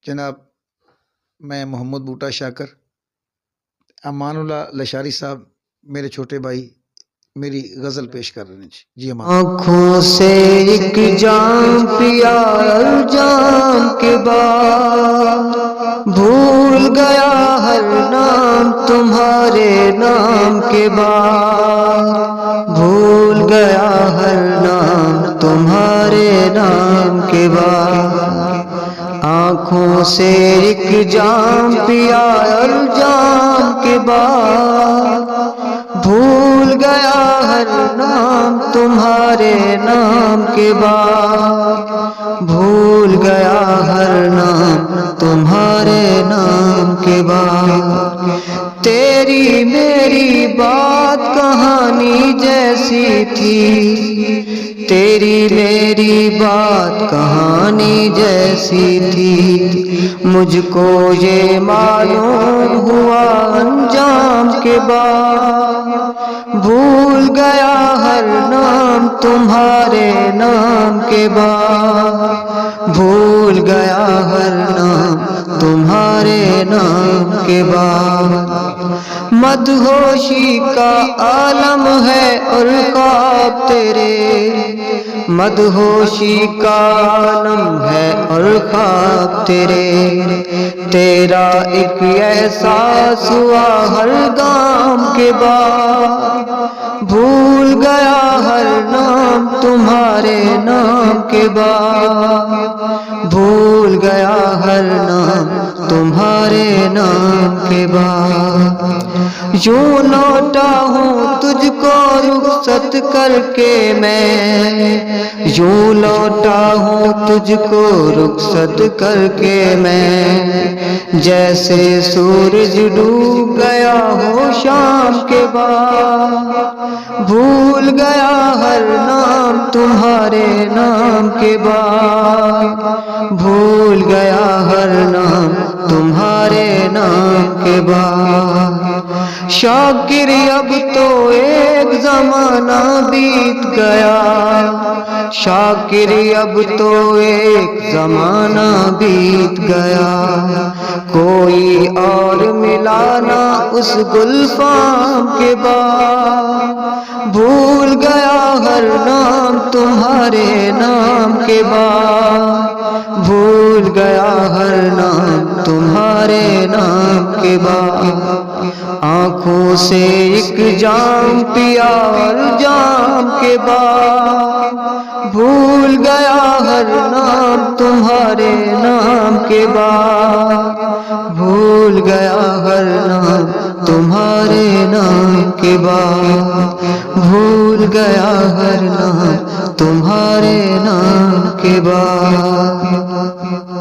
جناب میں محمد بوٹا شاکر، امان اللہ لشاری صاحب میرے چھوٹے بھائی میری غزل پیش کر رہے ہیں جی امان۔ آنکھوں سے ایک جام پیا اور جام کے بعد بھول گیا ہر نام تمہارے نام کے بعد، بھول گیا ہر نام تمہارے نام کے بعد۔ آنکھوں سے ایک جام پیا اور جام کے بعد بھول گیا ہر نام تمہارے نام کے بعد، بھول گیا ہر نام تمہارے نام کے بعد۔ تیری میری بات کہانی جیسی تھی، تیری میری بات کہانی جیسی تھی، مجھ کو یہ معلوم ہوا انجام کے بعد، بھول گیا ہر نام تمہارے نام کے بعد، بھول گیا ہر نام تمہارے نام کے بعد۔ مدہوشی کا عالم ہے اور خواب تیرے، مدہوشی کا عالم ہے اور خواب تیرے، تیرا ایک احساس ہوا ہر گام کے بعد، بھول گیا ہر نام تمہارے نام کے بعد، بھول گیا ہر نام تمہارے نام کے بعد۔ یوں لوٹا ہوں تجھ کو رخصت کر کے میں، یوں لوٹا ہوں تجھ کو رخصت کر کے میں، جیسے سورج ڈوب گیا ہو شام کے بعد، بھول گیا ہر نام تمہارے نام کے بعد، بھول گیا ہر نام تمہارے نام کے بعد۔ شاکر اب تو ایک زمانہ بیت گیا، شاکر اب تو ایک زمانہ بیت گیا، کوئی اور ملا نہ اس گلفام کے بعد، بھول گیا ہر نام تمہارے نام کے بعد، بھول گیا ہر نام تمہارے نام کے بعد۔ آنکھوں سے ایک جام پیا اور جام کے بعد بھول گیا ہر نام تمہارے نام کے بعد، بھول گیا ہر نام تمہارے نام کے بعد، بھول گیا ہر نام تمہارے نام کے بعد۔